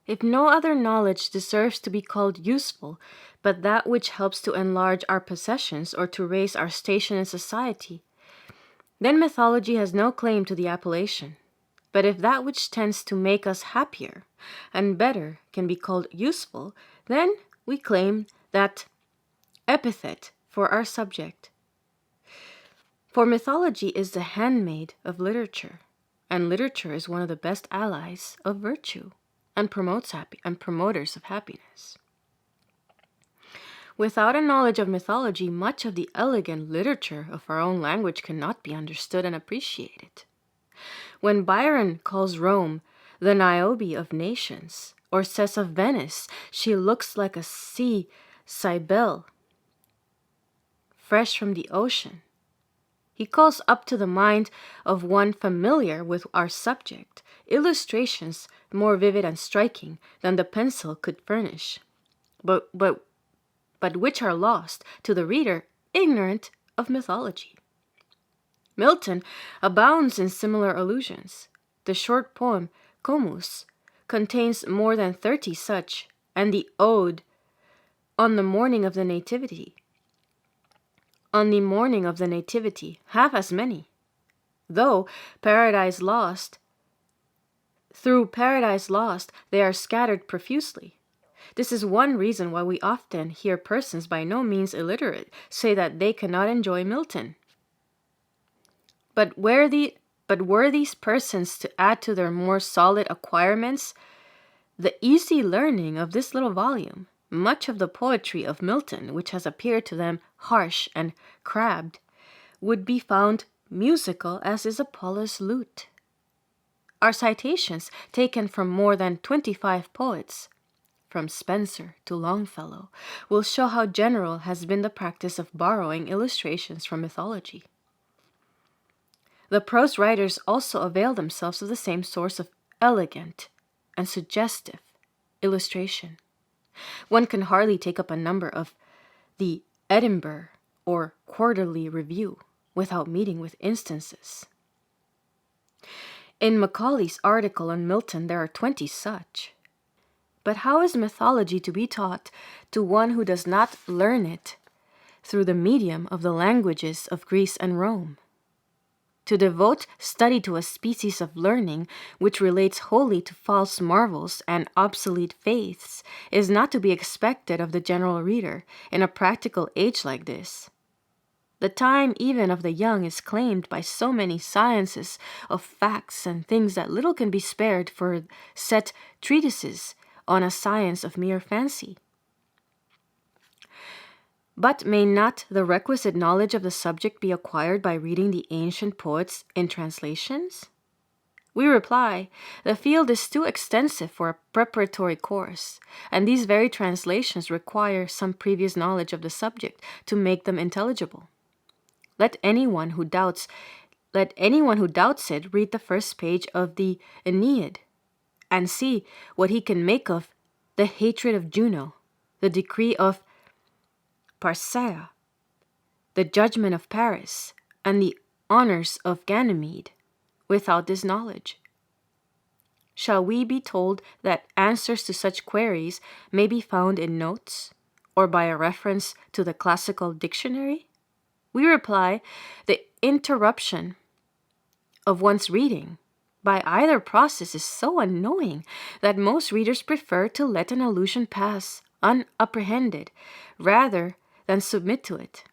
If no other knowledge deserves to be called useful, but that which helps to enlarge our possessions or to raise our station in society, then mythology has no claim to the appellation. But if that which tends to make us happier and better can be called useful, then we claim that epithet for our subject. For mythology is the handmaid of literature, and literature is one of the best allies of virtue and promoters of happiness. Without a knowledge of mythology, much of the elegant literature of our own language cannot be understood and appreciated. When Byron calls Rome the Niobe of nations, or says of Venice, she looks like a sea Cybele, fresh from the ocean, he calls up to the mind of one familiar with our subject illustrations more vivid and striking than the pencil could furnish, but which are lost to the reader ignorant of mythology. Milton abounds in similar allusions. The short poem Comus contains more than 30 such, and the ode on the morning of the Nativity, half as many. Through Paradise Lost, they are scattered profusely. This is one reason why we often hear persons by no means illiterate say that they cannot enjoy Milton. But were these persons to add to their more solid acquirements the easy learning of this little volume, much of the poetry of Milton, which has appeared to them harsh and crabbed, would be found musical as is Apollo's lute. Our citations, taken from more than 25 poets, from Spenser to Longfellow, will show how general has been the practice of borrowing illustrations from mythology. The prose writers also avail themselves of the same source of elegant and suggestive illustration. One can hardly take up a number of the Edinburgh or Quarterly Review without meeting with instances. In Macaulay's article on Milton, there are 20 such. But how is mythology to be taught to one who does not learn it through the medium of the languages of Greece and Rome? To devote study to a species of learning which relates wholly to false marvels and obsolete faiths is not to be expected of the general reader in a practical age like this. The time even of the young is claimed by so many sciences of facts and things that little can be spared for set treatises on a science of mere fancy. But may not the requisite knowledge of the subject be acquired by reading the ancient poets in translations? We reply, the field is too extensive for a preparatory course, and these very translations require some previous knowledge of the subject to make them intelligible. Let anyone who doubts it read the first page of the Aeneid, and see what he can make of the hatred of Juno, the decree of Parcea, the judgment of Paris, and the honors of Ganymede, without this knowledge. Shall we be told that answers to such queries may be found in notes, or by a reference to the classical dictionary? We reply, the interruption of one's reading by either process is so annoying that most readers prefer to let an allusion pass unapprehended rather than submit to it.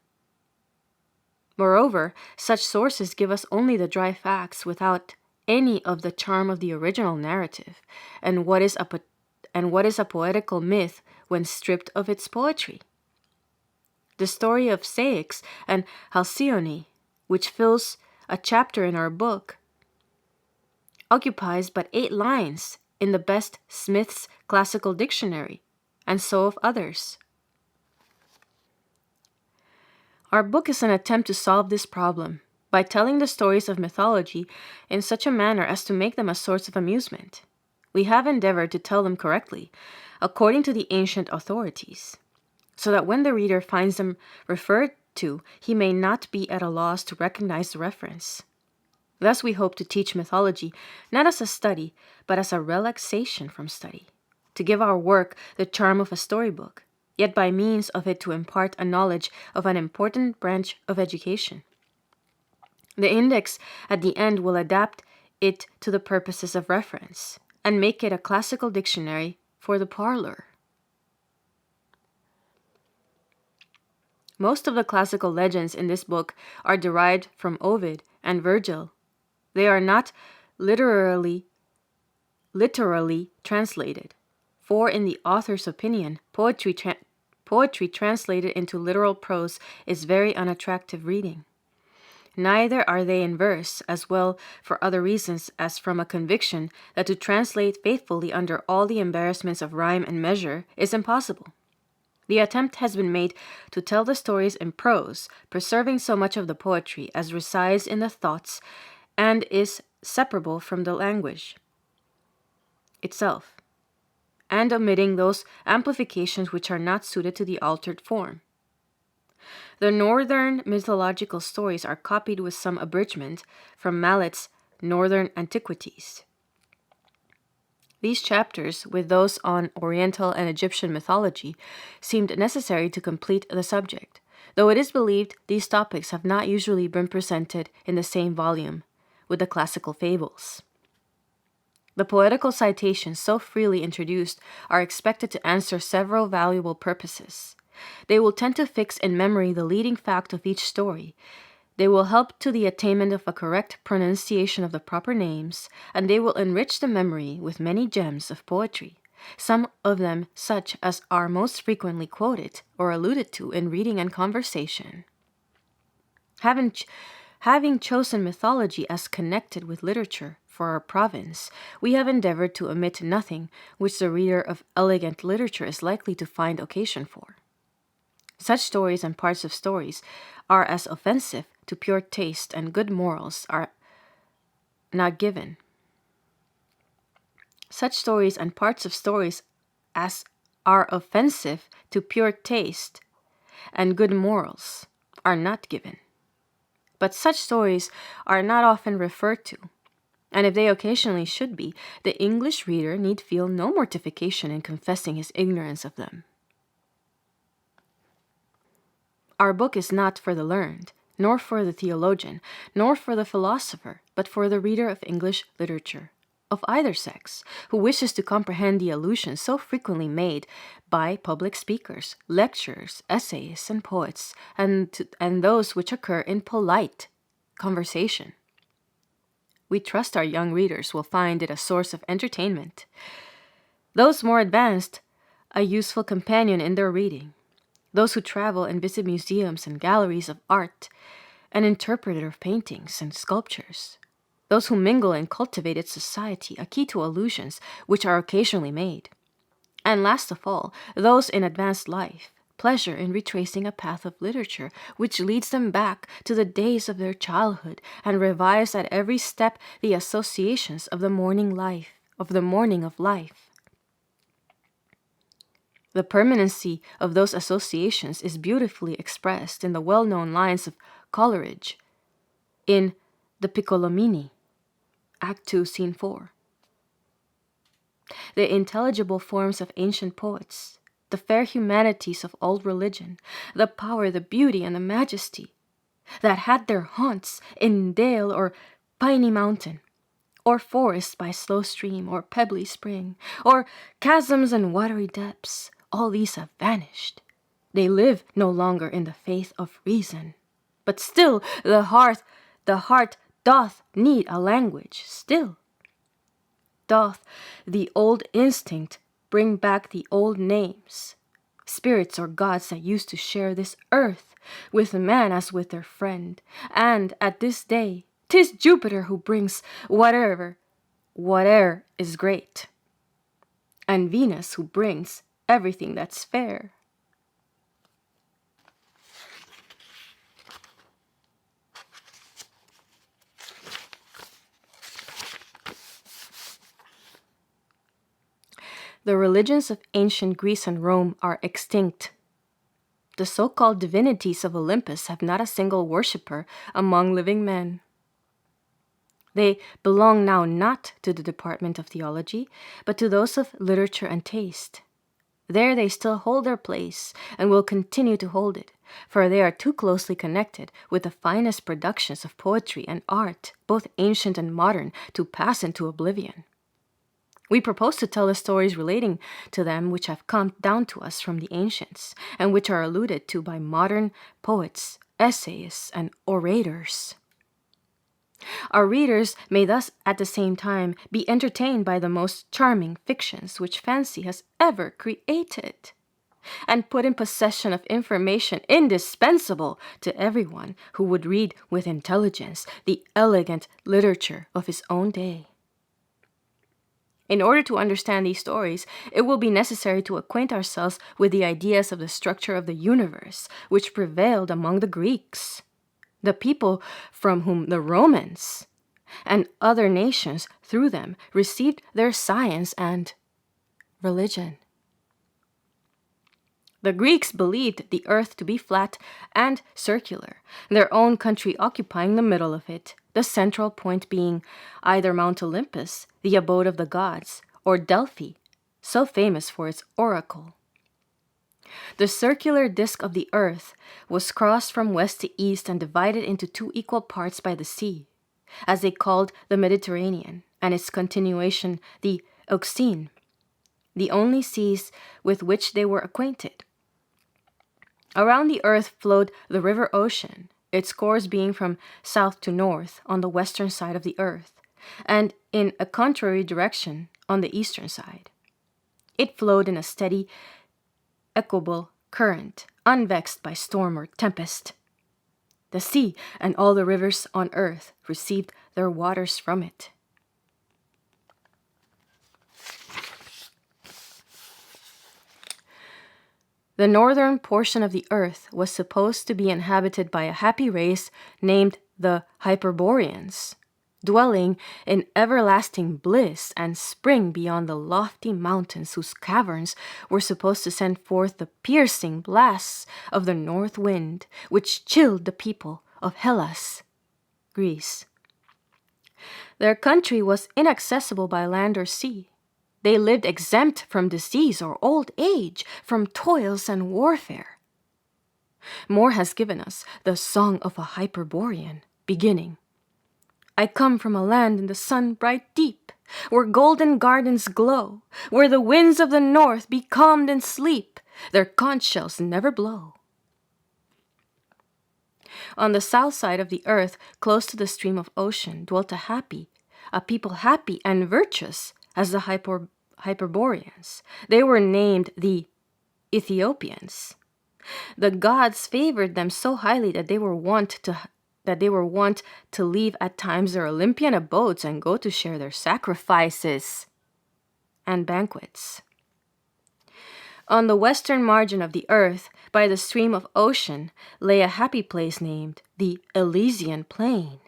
Moreover, such sources give us only the dry facts without any of the charm of the original narrative, and what is a poetical myth when stripped of its poetry? The story of Ceyx and Halcyone, which fills a chapter in our book, occupies but 8 lines in the best Smith's Classical Dictionary, and so of others. Our book is an attempt to solve this problem by telling the stories of mythology in such a manner as to make them a source of amusement. We have endeavored to tell them correctly, according to the ancient authorities, so that when the reader finds them referred to, he may not be at a loss to recognize the reference. Thus we hope to teach mythology not as a study, but as a relaxation from study, to give our work the charm of a storybook, yet by means of it to impart a knowledge of an important branch of education. The index at the end will adapt it to the purposes of reference and make it a classical dictionary for the parlor. Most of the classical legends in this book are derived from Ovid and Virgil. They are not literally translated, for in the author's opinion, poetry translated into literal prose is very unattractive reading. Neither are they in verse, as well for other reasons as from a conviction that to translate faithfully under all the embarrassments of rhyme and measure is impossible. The attempt has been made to tell the stories in prose, preserving so much of the poetry as resides in the thoughts and is separable from the language itself, and omitting those amplifications which are not suited to the altered form. The northern mythological stories are copied with some abridgment from Mallet's Northern Antiquities. These chapters, with those on Oriental and Egyptian mythology, seemed necessary to complete the subject, though it is believed these topics have not usually been presented in the same volume with the classical fables. The poetical citations so freely introduced are expected to answer several valuable purposes. They will tend to fix in memory the leading fact of each story. They will help to the attainment of a correct pronunciation of the proper names, and they will enrich the memory with many gems of poetry, some of them such as are most frequently quoted or alluded to in reading and conversation. Having chosen mythology as connected with literature for our province, we have endeavored to omit nothing which the reader of elegant literature is likely to find occasion for. Such stories and parts of stories are as offensive to pure taste and good morals are not given. Such stories and parts of stories as are offensive to pure taste and good morals are not given. But such stories are not often referred to, and if they occasionally should be, the English reader need feel no mortification in confessing his ignorance of them. Our book is not for the learned, nor for the theologian, nor for the philosopher, but for the reader of English literature, of either sex, who wishes to comprehend the allusions so frequently made by public speakers, lecturers, essayists, and poets, and those which occur in polite conversation. We trust our young readers will find it a source of entertainment. Those more advanced, a useful companion in their reading. Those who travel and visit museums and galleries of art, an interpreter of paintings and sculptures. Those who mingle in cultivated society, a key to allusions which are occasionally made. And last of all, those in advanced life, pleasure in retracing a path of literature which leads them back to the days of their childhood and revives at every step the associations of the morning of life. The permanency of those associations is beautifully expressed in the well-known lines of Coleridge in The Piccolomini, Act 2, Scene 4. The intelligible forms of ancient poets, the fair humanities of old religion, the power, the beauty, and the majesty that had their haunts in dale or piny mountain, or forest by slow stream or pebbly spring, or chasms and watery depths, all these have vanished. They live no longer in the faith of reason. But still the heart doth need a language, still. Doth the old instinct bring back the old names, spirits or gods that used to share this earth with man as with their friend. And at this day, 'tis Jupiter who brings whate'er is great, and Venus who brings everything that's fair. The religions of ancient Greece and Rome are extinct. The so-called divinities of Olympus have not a single worshipper among living men. They belong now not to the Department of Theology, but to those of literature and taste. There they still hold their place and will continue to hold it, for they are too closely connected with the finest productions of poetry and art, both ancient and modern, to pass into oblivion. We propose to tell the stories relating to them which have come down to us from the ancients, and which are alluded to by modern poets, essayists, and orators. Our readers may thus at the same time be entertained by the most charming fictions which fancy has ever created, and put in possession of information indispensable to everyone who would read with intelligence the elegant literature of his own day. In order to understand these stories, it will be necessary to acquaint ourselves with the ideas of the structure of the universe which prevailed among the Greeks, the people from whom the Romans and other nations through them received their science and religion. The Greeks believed the earth to be flat and circular, their own country occupying the middle of it, the central point being either Mount Olympus, the abode of the gods, or Delphi, so famous for its oracle. The circular disk of the earth was crossed from west to east and divided into two equal parts by the sea, as they called the Mediterranean, and its continuation the Euxine, the only seas with which they were acquainted. Around the earth flowed the river Ocean, its course being from south to north on the western side of the earth, and in a contrary direction on the eastern side. It flowed in a steady, equable current, unvexed by storm or tempest. The sea and all the rivers on earth received their waters from it. The northern portion of the earth was supposed to be inhabited by a happy race named the Hyperboreans, dwelling in everlasting bliss and spring beyond the lofty mountains whose caverns were supposed to send forth the piercing blasts of the north wind, which chilled the people of Hellas, Greece. Their country was inaccessible by land or sea. They lived exempt from disease or old age, from toils and warfare. Moore has given us the Song of a Hyperborean, beginning, I come from a land in the sun-bright deep, where golden gardens glow, where the winds of the north be calmed in sleep, their conch shells never blow. On the south side of the earth, close to the stream of Ocean, dwelt a people happy and virtuous as the Hyperboreans. They were named the Ethiopians. The gods favored them so highly that they were wont to leave at times their Olympian abodes and go to share their sacrifices and banquets. On the western margin of the earth, by the stream of Ocean, lay a happy place named the Elysian Plain,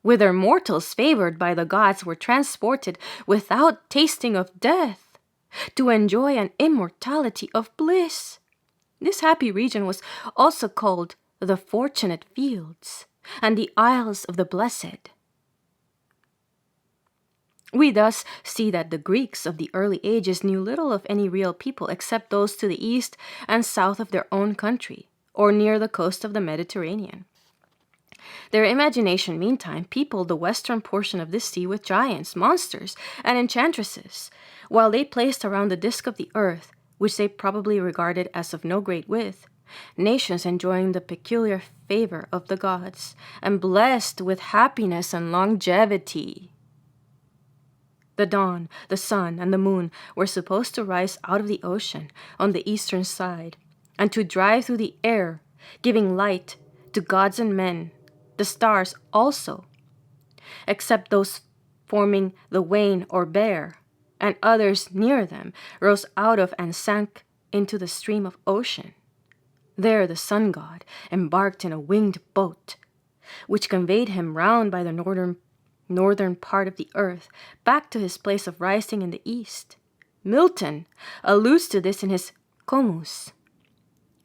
whither mortals favored by the gods were transported without tasting of death, to enjoy an immortality of bliss. This happy region was also called the Fortunate Fields and the Isles of the Blessed. We thus see that the Greeks of the early ages knew little of any real people except those to the east and south of their own country, or near the coast of the Mediterranean. Their imagination, meantime, peopled the western portion of this sea with giants, monsters, and enchantresses, while they placed around the disk of the earth, which they probably regarded as of no great width, nations enjoying the peculiar favor of the gods, and blessed with happiness and longevity. The dawn, the sun, and the moon were supposed to rise out of the ocean on the eastern side, and to drive through the air, giving light to gods and men, the stars also, except those forming the wain or bear, and others near them rose out of and sank into the stream of Ocean. There the sun god embarked in a winged boat, which conveyed him round by the northern part of the earth, back to his place of rising in the east. Milton alludes to this in his Comus.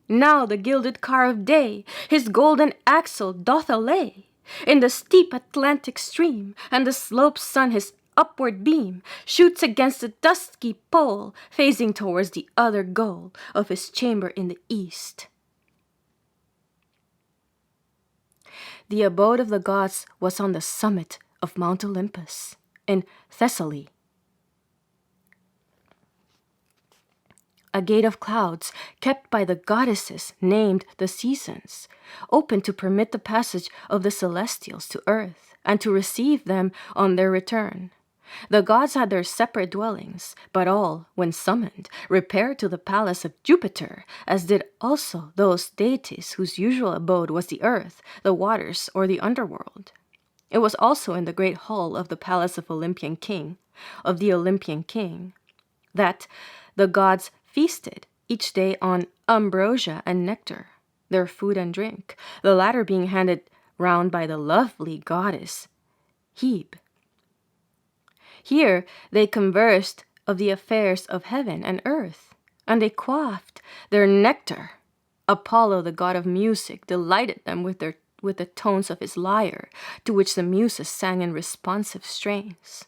Now the gilded car of day his golden axle doth allay, In the steep Atlantic stream, and the sloped sun his upward beam shoots against the dusky pole, phasing towards the other goal of his chamber in the east. The abode of the gods was on the summit of Mount Olympus, in Thessaly. A gate of clouds, kept by the goddesses named the seasons, open to permit the passage of the celestials to earth, and to receive them on their return. The gods had their separate dwellings, but all, when summoned, repaired to the palace of Jupiter, as did also those deities whose usual abode was the earth, the waters, or the underworld. It was also in the great hall of the palace of the Olympian king, that the gods feasted each day on ambrosia and nectar, their food and drink, the latter being handed round by the lovely goddess Hebe. Here they conversed of the affairs of heaven and earth, and they quaffed their nectar. Apollo, the god of music, delighted them with the tones of his lyre, to which the muses sang in responsive strains.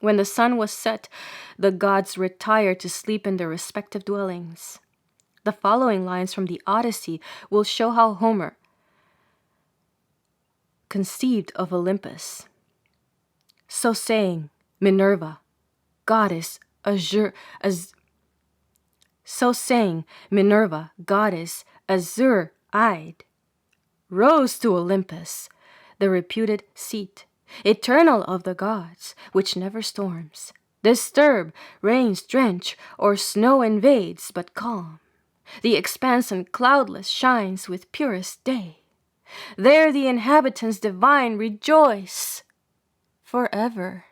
When the sun was set, the gods retired to sleep in their respective dwellings. The following lines from the Odyssey will show how Homer conceived of Olympus. So saying, Minerva, goddess azure-eyed, rose to Olympus, the reputed seat, eternal of the gods, which never storms, disturb, rains drench, or snow invades, but calm. The expanse and cloudless shines with purest day. There the inhabitants divine rejoice forever.